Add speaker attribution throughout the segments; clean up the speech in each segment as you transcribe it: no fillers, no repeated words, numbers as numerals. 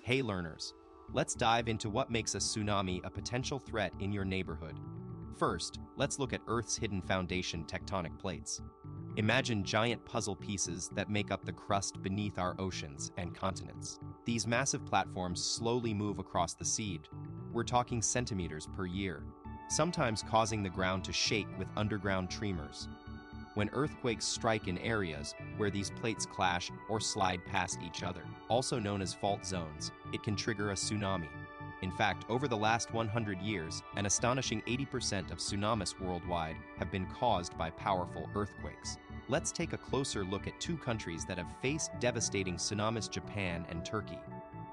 Speaker 1: Hey learners, let's dive into what makes a tsunami a potential threat in your neighborhood. First, let's look at Earth's hidden foundation tectonic plates. Imagine giant puzzle pieces that make up the crust beneath our oceans and continents. These massive platforms slowly move across the sea. We're talking centimeters per year, sometimes causing the ground to shake with underground tremors. When earthquakes strike in areas where these plates clash or slide past each other, also known as fault zones, it can trigger a tsunami. In fact, over the last 100 years, an astonishing 80% of tsunamis worldwide have been caused by powerful earthquakes. Let's take a closer look at two countries that have faced devastating tsunamis: Japan and Turkey.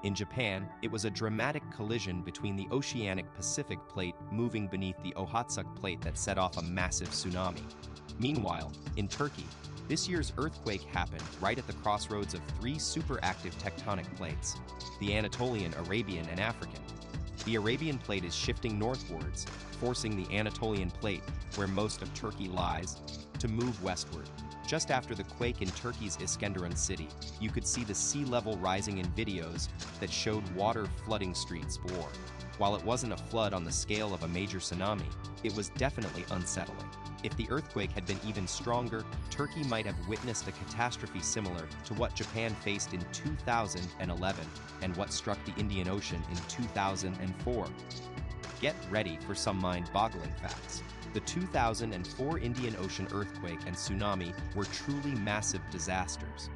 Speaker 1: In Japan, it was a dramatic collision between the oceanic Pacific plate moving beneath the Okhotsk plate that set off a massive tsunami. Meanwhile, in Turkey, this year's earthquake happened right at the crossroads of three superactive tectonic plates: the Anatolian, Arabian, and African. The Arabian plate is shifting northwards, forcing the Anatolian plate, where most of Turkey lies, to move westward. Just after the quake in Turkey's Iskenderun city, you could see the sea level rising in videos that showed water flooding streets below. While it wasn't a flood on the scale of a major tsunami, it was definitely unsettling. If the earthquake had been even stronger, Turkey might have witnessed a catastrophe similar to what Japan faced in 2011 and what struck the Indian Ocean in 2004. Get ready for some mind-boggling facts. The 2004 Indian Ocean earthquake and tsunami were truly massive disasters.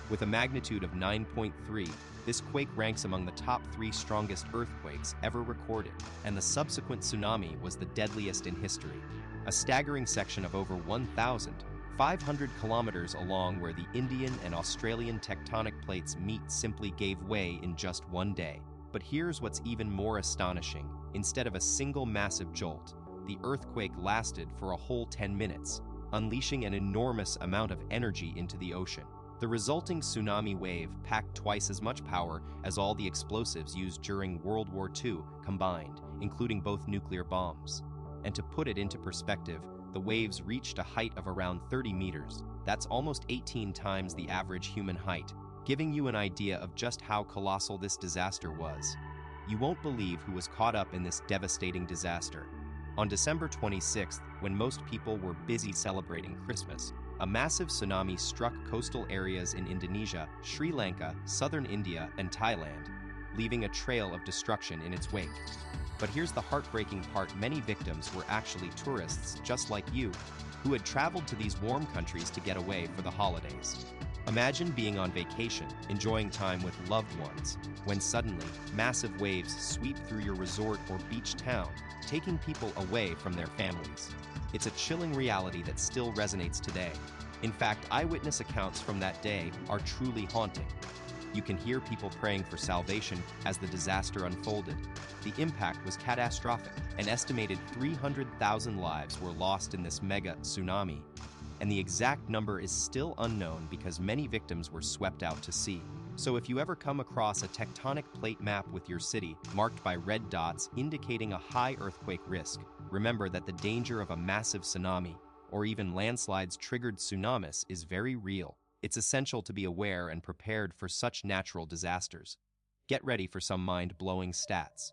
Speaker 1: With a magnitude of 9.3, this quake ranks among the top 3 strongest earthquakes ever recorded, and the subsequent tsunami was the deadliest in history. A staggering section of over 1,500 kilometers along where the Indian and Australian tectonic plates meet simply gave way in just one day. But here's what's even more astonishing. Instead of a single massive jolt, the earthquake lasted for a whole 10 minutes, unleashing an enormous amount of energy into the ocean. The resulting tsunami wave packed twice as much power as all the explosives used during World War II combined, including both nuclear bombs. And to put it into perspective, the waves reached a height of around 30 meters. That's almost 18 times the average human height, giving you an idea of just how colossal this disaster was. You won't believe who was caught up in this devastating disaster. On December 26th, when most people were busy celebrating Christmas, a massive tsunami struck coastal areas in Indonesia, Sri Lanka, southern India, and Thailand, leaving a trail of destruction in its wake. But here's the heartbreaking part: many victims were actually tourists just like you, who had traveled to these warm countries to get away for the holidays. Imagine being on vacation, enjoying time with loved ones, when suddenly, massive waves sweep through your resort or beach town, taking people away from their families. It's a chilling reality that still resonates today. In fact, eyewitness accounts from that day are truly haunting. You can hear people praying for salvation as the disaster unfolded. The impact was catastrophic. An estimated 300,000 lives were lost in this mega tsunami, and the exact number is still unknown because many victims were swept out to sea. So if you ever come across a tectonic plate map with your city marked by red dots indicating a high earthquake risk, remember that the danger of a massive tsunami or even landslides triggered tsunamis is very real. It's essential to be aware and prepared for such natural disasters. Get ready for some mind-blowing stats.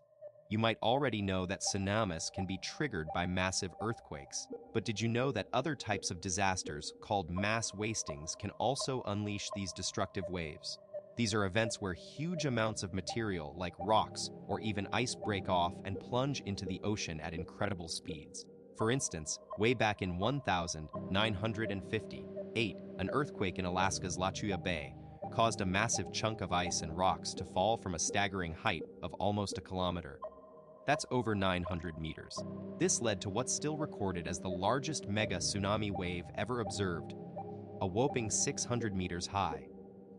Speaker 1: You might already know that tsunamis can be triggered by massive earthquakes, but did you know that other types of disasters, called mass wastings, can also unleash these destructive waves? These are events where huge amounts of material, like rocks or even ice, break off and plunge into the ocean at incredible speeds. For instance, way back in 1958, an earthquake in Alaska's Latuya Bay caused a massive chunk of ice and rocks to fall from a staggering height of almost a kilometer. That's over 900 meters. This led to what's still recorded as the largest mega tsunami wave ever observed, a whopping 600 meters high.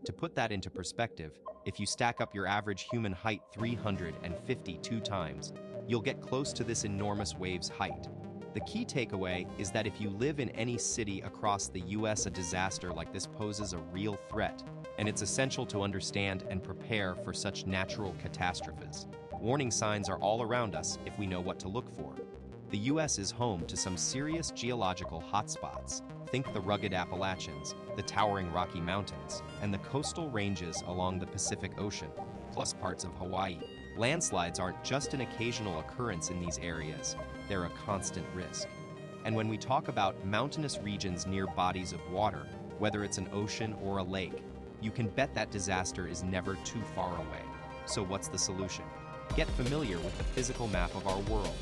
Speaker 1: To put that into perspective, if you stack up your average human height 352 times, you'll get close to this enormous wave's height. The key takeaway is that if you live in any city across the US, a disaster like this poses a real threat, and it's essential to understand and prepare for such natural catastrophes. Warning signs are all around us if we know what to look for. The US is home to some serious geological hotspots. Think the rugged Appalachians, the towering Rocky Mountains, and the coastal ranges along the Pacific Ocean. plus parts of Hawaii. Landslides aren't just an occasional occurrence in these areas, they're a constant risk. And when we talk about mountainous regions near bodies of water, whether it's an ocean or a lake, you can bet that disaster is never too far away. So what's the solution? Get familiar with the physical map of our world.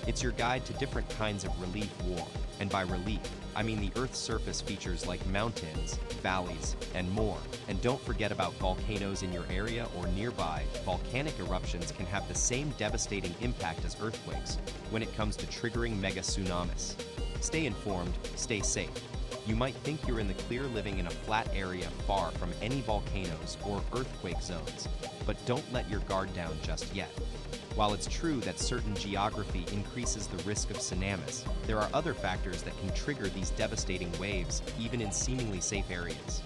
Speaker 1: It's your guide to different kinds of relief war. And by relief, I mean the Earth's surface features like mountains, valleys, and more. And don't forget about volcanoes in your area or nearby. Volcanic eruptions can have the same devastating impact as earthquakes when it comes to triggering mega tsunamis. Stay informed, stay safe. You might think you're in the clear living in a flat area far from any volcanoes or earthquake zones, but don't let your guard down just yet. While it's true that certain geography increases the risk of tsunamis, there are other factors that can trigger these devastating waves, even in seemingly safe areas.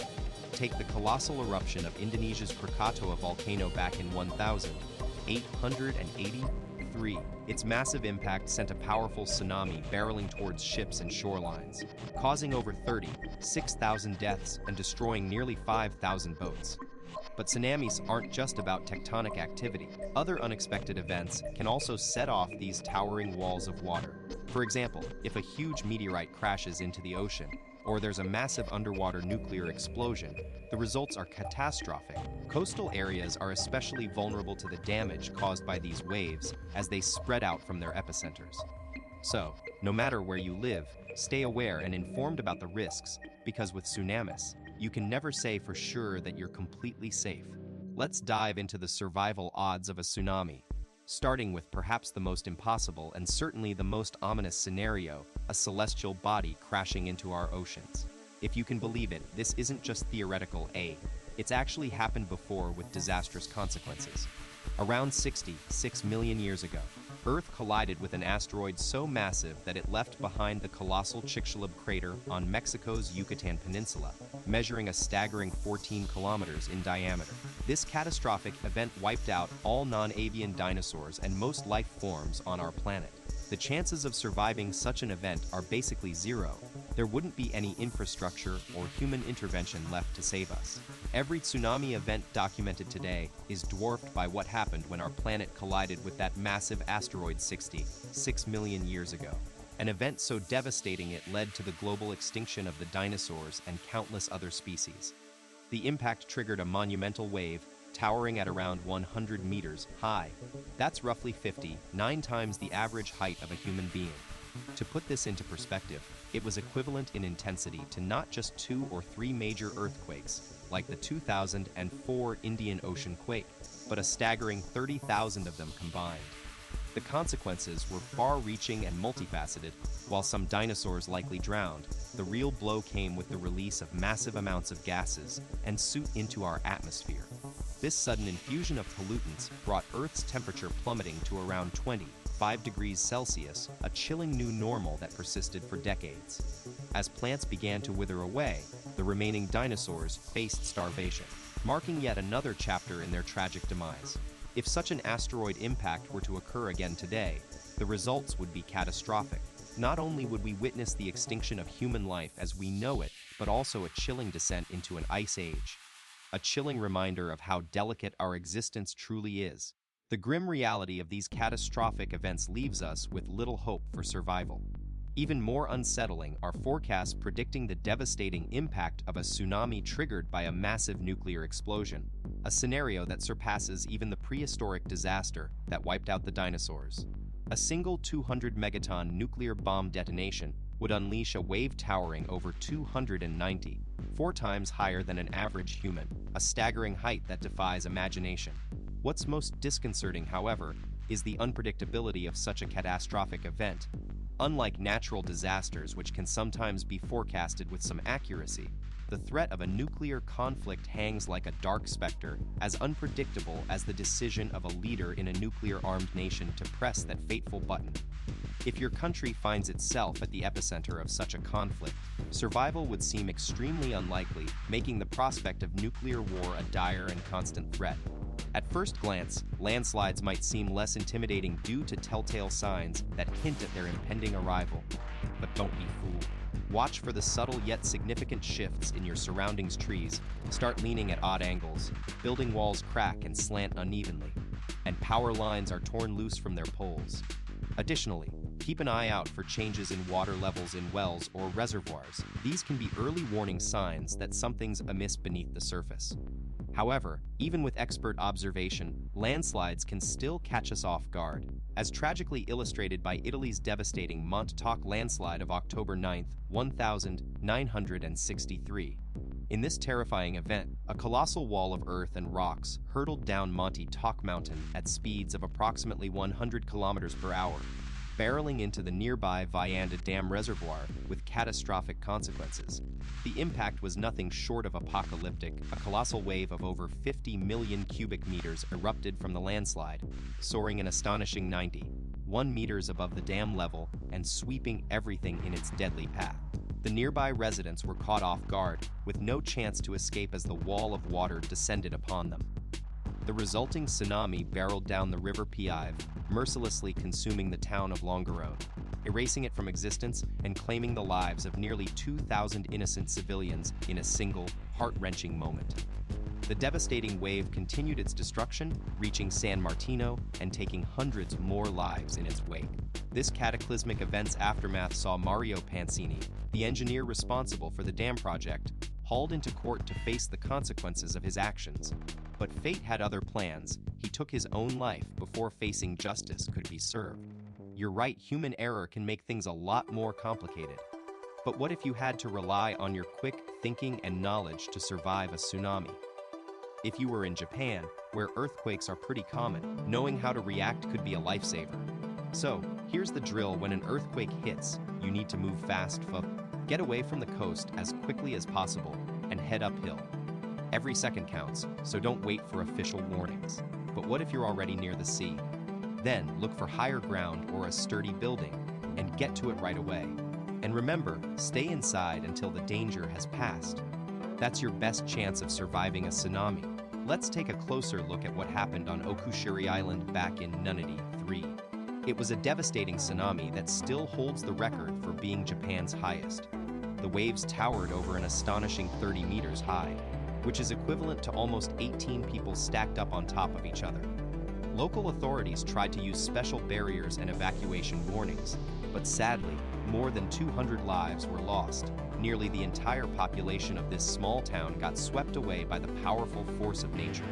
Speaker 1: Take the colossal eruption of Indonesia's Krakatoa volcano back in 1883. Its massive impact sent a powerful tsunami barreling towards ships and shorelines, causing over 36,000 deaths and destroying nearly 5,000 boats. But tsunamis aren't just about tectonic activity. Other unexpected events can also set off these towering walls of water. For example, if a huge meteorite crashes into the ocean, or there's a massive underwater nuclear explosion, the results are catastrophic. Coastal areas are especially vulnerable to the damage caused by these waves as they spread out from their epicenters. So, no matter where you live, stay aware and informed about the risks, because with tsunamis, you can never say for sure that you're completely safe. Let's dive into the survival odds of a tsunami, starting with perhaps the most impossible and certainly the most ominous scenario, a celestial body crashing into our oceans. If you can believe it, this isn't just theoretical, it's actually happened before with disastrous consequences. Around 66 million years ago, Earth collided with an asteroid so massive that it left behind the colossal Chicxulub crater on Mexico's Yucatan Peninsula, measuring a staggering 14 kilometers in diameter. This catastrophic event wiped out all non-avian dinosaurs and most life forms on our planet. The chances of surviving such an event are basically zero. There wouldn't be any infrastructure or human intervention left to save us. Every tsunami event documented today is dwarfed by what happened when our planet collided with that massive asteroid 66 million years ago. An event so devastating it led to the global extinction of the dinosaurs and countless other species. The impact triggered a monumental wave, towering at around 100 meters high. That's roughly 59 times the average height of a human being. To put this into perspective, it was equivalent in intensity to not just 2 or 3 major earthquakes, like the 2004 Indian Ocean quake, but a staggering 30,000 of them combined. The consequences were far-reaching and multifaceted. While some dinosaurs likely drowned, the real blow came with the release of massive amounts of gases and soot into our atmosphere. This sudden infusion of pollutants brought Earth's temperature plummeting to around 25 degrees Celsius, a chilling new normal that persisted for decades. As plants began to wither away, the remaining dinosaurs faced starvation, marking yet another chapter in their tragic demise. If such an asteroid impact were to occur again today, the results would be catastrophic. Not only would we witness the extinction of human life as we know it, but also a chilling descent into an ice age. A chilling reminder of how delicate our existence truly is. The grim reality of these catastrophic events leaves us with little hope for survival. Even more unsettling are forecasts predicting the devastating impact of a tsunami triggered by a massive nuclear explosion, a scenario that surpasses even the prehistoric disaster that wiped out the dinosaurs. A single 200 megaton nuclear bomb detonation would unleash a wave towering over 290, 4 times higher than an average human, a staggering height that defies imagination. What's most disconcerting, however, is the unpredictability of such a catastrophic event. Unlike natural disasters, which can sometimes be forecasted with some accuracy, the threat of a nuclear conflict hangs like a dark specter, as unpredictable as the decision of a leader in a nuclear-armed nation to press that fateful button. If your country finds itself at the epicenter of such a conflict, survival would seem extremely unlikely, making the prospect of nuclear war a dire and constant threat. At first glance, landslides might seem less intimidating due to telltale signs that hint at their impending arrival. But don't be fooled. Watch for the subtle yet significant shifts in your surroundings. Trees start leaning at odd angles, building walls crack and slant unevenly, and power lines are torn loose from their poles. Additionally, keep an eye out for changes in water levels in wells or reservoirs. These can be early warning signs that something's amiss beneath the surface. However, even with expert observation, landslides can still catch us off guard, as tragically illustrated by Italy's devastating Monte Toc landslide of October 9, 1963. In this terrifying event, a colossal wall of earth and rocks hurtled down Monte Toc Mountain at speeds of approximately 100 kilometers per hour, barreling into the nearby Vianda Dam reservoir with catastrophic consequences. The impact was nothing short of apocalyptic. A colossal wave of over 50 million cubic meters erupted from the landslide, soaring an astonishing 91 meters above the dam level and sweeping everything in its deadly path. The nearby residents were caught off guard, with no chance to escape as the wall of water descended upon them. The resulting tsunami barreled down the River Piave, mercilessly consuming the town of Longarone, erasing it from existence and claiming the lives of nearly 2,000 innocent civilians in a single, heart-wrenching moment. The devastating wave continued its destruction, reaching San Martino and taking hundreds more lives in its wake. This cataclysmic event's aftermath saw Mario Pansini, the engineer responsible for the dam project, hauled into court to face the consequences of his actions. But fate had other plans. He took his own life before facing justice could be served. You're right, human error can make things a lot more complicated. But what if you had to rely on your quick thinking and knowledge to survive a tsunami? If you were in Japan, where earthquakes are pretty common, knowing how to react could be a lifesaver. So, here's the drill: when an earthquake hits, you need to move fast. Get away from the coast as quickly as possible and head uphill. Every second counts, so don't wait for official warnings. But what if you're already near the sea? Then look for higher ground or a sturdy building and get to it right away. And remember, stay inside until the danger has passed. That's your best chance of surviving a tsunami. Let's take a closer look at what happened on Okushiri Island back in 1993. It was a devastating tsunami that still holds the record for being Japan's highest. The waves towered over an astonishing 30 meters high, which is equivalent to almost 18 people stacked up on top of each other. Local authorities tried to use special barriers and evacuation warnings, but sadly, more than 200 lives were lost. Nearly the entire population of this small town got swept away by the powerful force of nature.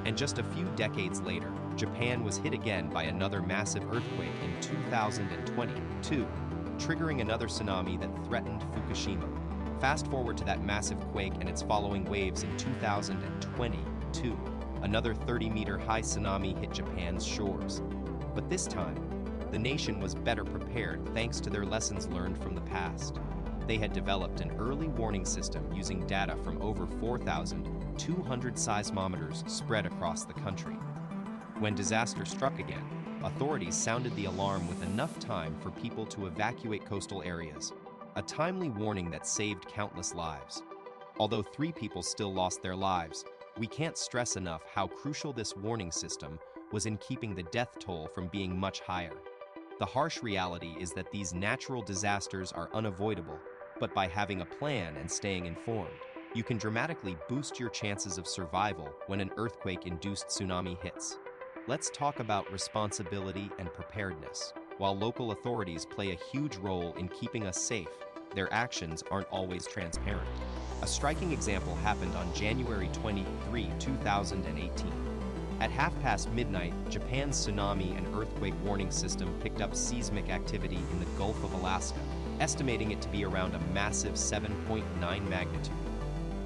Speaker 1: And just a few decades later, Japan was hit again by another massive earthquake in 2022, triggering another tsunami that threatened Fukushima. Fast forward to that massive quake and its following waves in 2022. Another 30-meter high tsunami hit Japan's shores. But this time, the nation was better prepared thanks to their lessons learned from the past. They had developed an early warning system using data from over 4,200 seismometers spread across the country. When disaster struck again, authorities sounded the alarm with enough time for people to evacuate coastal areas, a timely warning that saved countless lives. Although 3 people still lost their lives, we can't stress enough how crucial this warning system was in keeping the death toll from being much higher. The harsh reality is that these natural disasters are unavoidable, but by having a plan and staying informed, you can dramatically boost your chances of survival when an earthquake-induced tsunami hits. Let's talk about responsibility and preparedness. While local authorities play a huge role in keeping us safe, their actions aren't always transparent. A striking example happened on January 23, 2018. At midnight, Japan's tsunami and earthquake warning system picked up seismic activity in the Gulf of Alaska, estimating it to be around a massive 7.9 magnitude.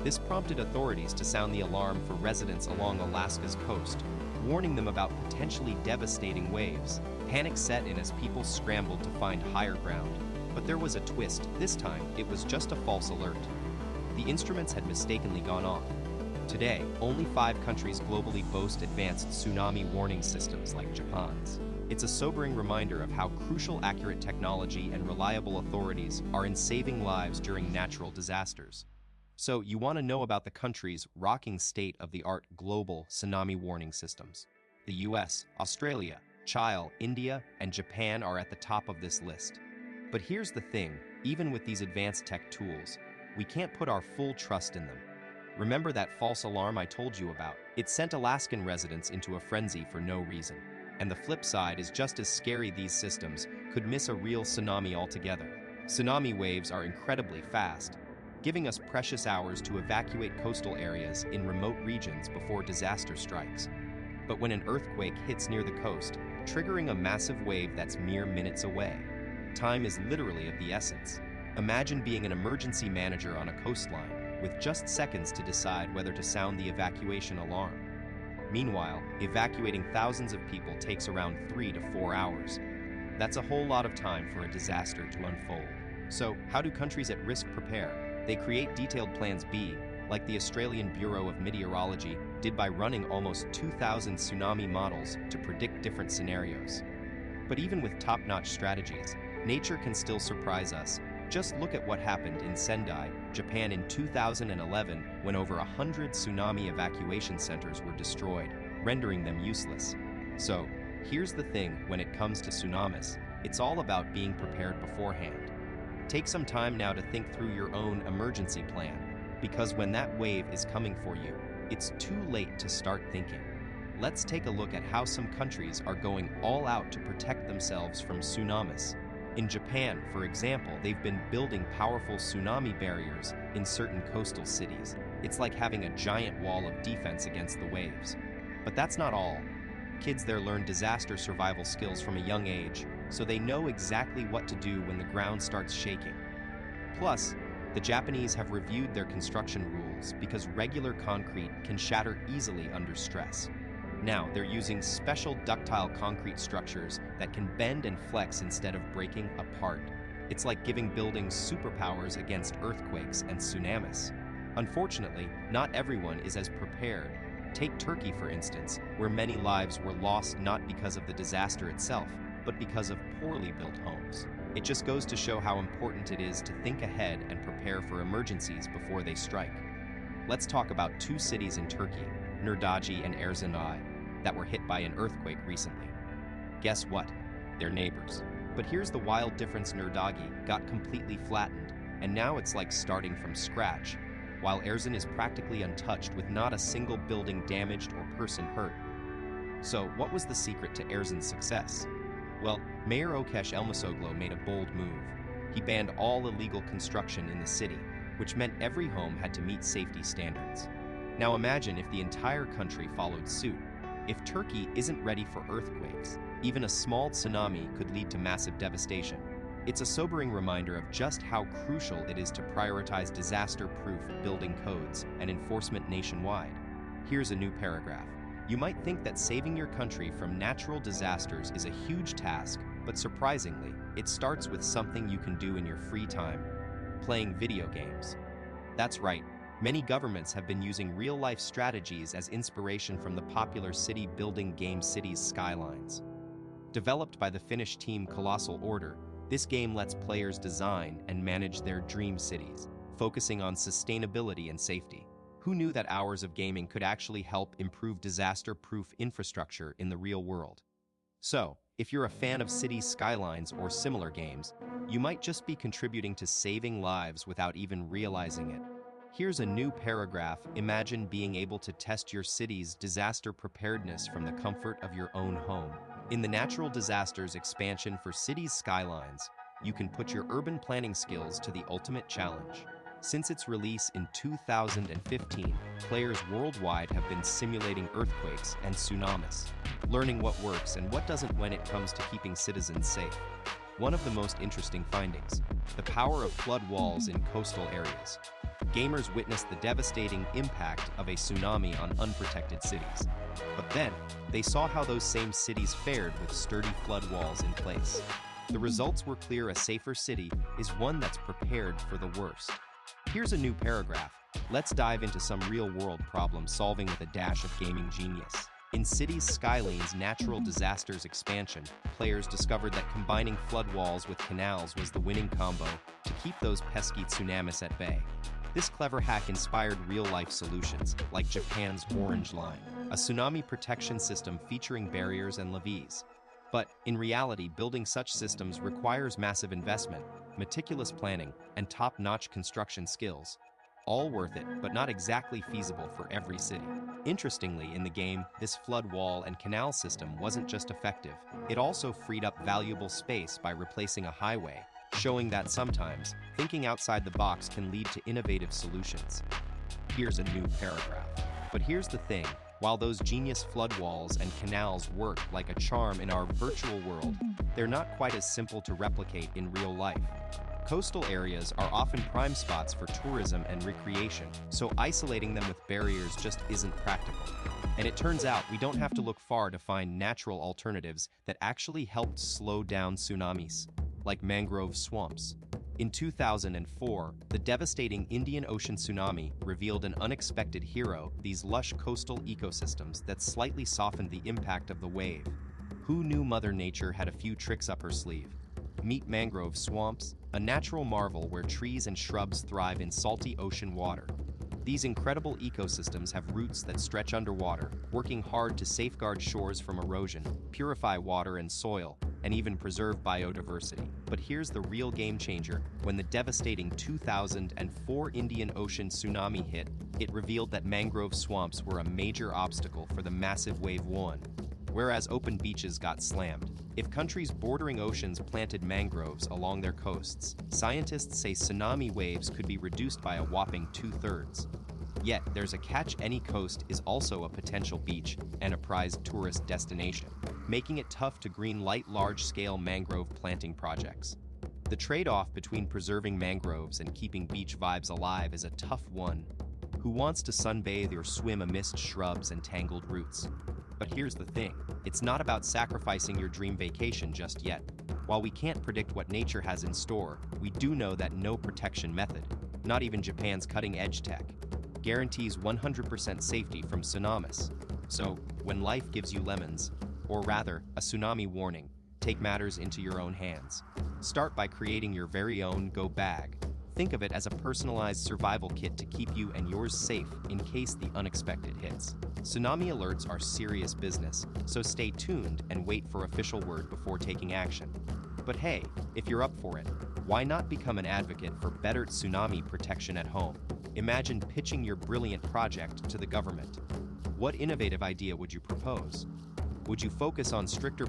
Speaker 1: This prompted authorities to sound the alarm for residents along Alaska's coast, warning them about potentially devastating waves. Panic set in as people scrambled to find higher ground. But there was a twist. This time, it was just a false alert. The instruments had mistakenly gone off. Today, only 5 countries globally boast advanced tsunami warning systems like Japan's. It's a sobering reminder of how crucial accurate technology and reliable authorities are in saving lives during natural disasters. So, you want to know about the countries rocking state-of-the-art global tsunami warning systems. The US, Australia, Chile, India, and Japan are at the top of this list. But here's the thing, even with these advanced tech tools, we can't put our full trust in them. Remember that false alarm I told you about? It sent Alaskan residents into a frenzy for no reason. And the flip side is just as scary. These systems could miss a real tsunami altogether. Tsunami waves are incredibly fast, giving us precious hours to evacuate coastal areas in remote regions before disaster strikes. But when an earthquake hits near the coast, triggering a massive wave that's mere minutes away, time is literally of the essence. Imagine being an emergency manager on a coastline with just seconds to decide whether to sound the evacuation alarm. Meanwhile, evacuating thousands of people takes around 3 to 4 hours. That's a whole lot of time for a disaster to unfold. So, how do countries at risk prepare? They create detailed plans B, like the Australian Bureau of Meteorology did by running almost 2,000 tsunami models to predict different scenarios. But even with top-notch strategies, nature can still surprise us. Just look at what happened in Sendai, Japan in 2011 when over 100 tsunami evacuation centers were destroyed, rendering them useless. So, here's the thing when it comes to tsunamis, it's all about being prepared beforehand. Take some time now to think through your own emergency plan, because when that wave is coming for you, it's too late to start thinking. Let's take a look at how some countries are going all out to protect themselves from tsunamis. In Japan, for example, they've been building powerful tsunami barriers in certain coastal cities. It's like having a giant wall of defense against the waves. But that's not all. Kids there learn disaster survival skills from a young age, so they know exactly what to do when the ground starts shaking. Plus, the Japanese have reviewed their construction rules because regular concrete can shatter easily under stress. Now, they're using special ductile concrete structures that can bend and flex instead of breaking apart. It's like giving buildings superpowers against earthquakes and tsunamis. Unfortunately, not everyone is as prepared. Take Turkey, for instance, where many lives were lost not because of the disaster itself, but because of poorly built homes. It just goes to show how important it is to think ahead and prepare for emergencies before they strike. Let's talk about two cities in Turkey, Nurdagi and Erzincan, that were hit by an earthquake recently. Guess what? They're neighbors. But here's the wild difference: Nurdagi got completely flattened, and now it's like starting from scratch, while Erzincan is practically untouched with not a single building damaged or person hurt. So, what was the secret to Erzincan's success? Well, Mayor Ökeş Elmasoglu made a bold move. He banned all illegal construction in the city, which meant every home had to meet safety standards. Now imagine if the entire country followed suit. If Turkey isn't ready for earthquakes, even a small tsunami could lead to massive devastation. It's a sobering reminder of just how crucial it is to prioritize disaster-proof building codes and enforcement nationwide. Here's a new paragraph. You might think that saving your country from natural disasters is a huge task, but surprisingly, it starts with something you can do in your free time: playing video games. That's right. Many governments have been using real-life strategies as inspiration from the popular city-building game Cities Skylines. Developed by the Finnish team Colossal Order, this game lets players design and manage their dream cities, focusing on sustainability and safety. Who knew that hours of gaming could actually help improve disaster-proof infrastructure in the real world? So, if you're a fan of Cities Skylines or similar games, you might just be contributing to saving lives without even realizing it. Here's a new paragraph. Imagine being able to test your city's disaster preparedness from the comfort of your own home. In the Natural Disasters expansion for Cities Skylines, you can put your urban planning skills to the ultimate challenge. Since its release in 2015, players worldwide have been simulating earthquakes and tsunamis, learning what works and what doesn't when it comes to keeping citizens safe. One of the most interesting findings: the power of flood walls in coastal areas. Gamers witnessed the devastating impact of a tsunami on unprotected cities. But then, they saw how those same cities fared with sturdy flood walls in place. The results were clear: a safer city is one that's prepared for the worst. Here's a new paragraph. Let's dive into some real-world problem solving with a dash of gaming genius. In Cities Skylines' Natural Disasters expansion, players discovered that combining flood walls with canals was the winning combo to keep those pesky tsunamis at bay. This clever hack inspired real-life solutions, like Japan's Orange Line, a tsunami protection system featuring barriers and levees. But in reality, building such systems requires massive investment, meticulous planning, and top-notch construction skills. All worth it, but not exactly feasible for every city. Interestingly, in the game, this flood wall and canal system wasn't just effective, it also freed up valuable space by replacing a highway, showing that sometimes, thinking outside the box can lead to innovative solutions. Here's a new paragraph. But here's the thing, while those genius flood walls and canals work like a charm in our virtual world, they're not quite as simple to replicate in real life. Coastal areas are often prime spots for tourism and recreation, so isolating them with barriers just isn't practical. And it turns out we don't have to look far to find natural alternatives that actually helped slow down tsunamis, like mangrove swamps. In 2004, the devastating Indian Ocean tsunami revealed an unexpected hero, these lush coastal ecosystems that slightly softened the impact of the wave. Who knew Mother Nature had a few tricks up her sleeve? Meet mangrove swamps, a natural marvel where trees and shrubs thrive in salty ocean water. These incredible ecosystems have roots that stretch underwater, working hard to safeguard shores from erosion, purify water and soil, and even preserve biodiversity. But here's the real game changer. When the devastating 2004 Indian Ocean tsunami hit, it revealed that mangrove swamps were a major obstacle for the massive wave one, whereas open beaches got slammed. If countries bordering oceans planted mangroves along their coasts, scientists say tsunami waves could be reduced by a whopping 2/3. Yet, there's a catch: any coast is also a potential beach and a prized tourist destination, making it tough to green-light large-scale mangrove planting projects. The trade-off between preserving mangroves and keeping beach vibes alive is a tough one. Who wants to sunbathe or swim amidst shrubs and tangled roots? But here's the thing, it's not about sacrificing your dream vacation just yet. While we can't predict what nature has in store, we do know that no protection method, not even Japan's cutting-edge tech, guarantees 100% safety from tsunamis. So, when life gives you lemons, or rather, a tsunami warning, take matters into your own hands. Start by creating your very own go bag. Think of it as a personalized survival kit to keep you and yours safe in case the unexpected hits. Tsunami alerts are serious business, so stay tuned and wait for official word before taking action. But hey, if you're up for it, why not become an advocate for better tsunami protection at home? Imagine pitching your brilliant project to the government. What innovative idea would you propose? Would you focus on stricter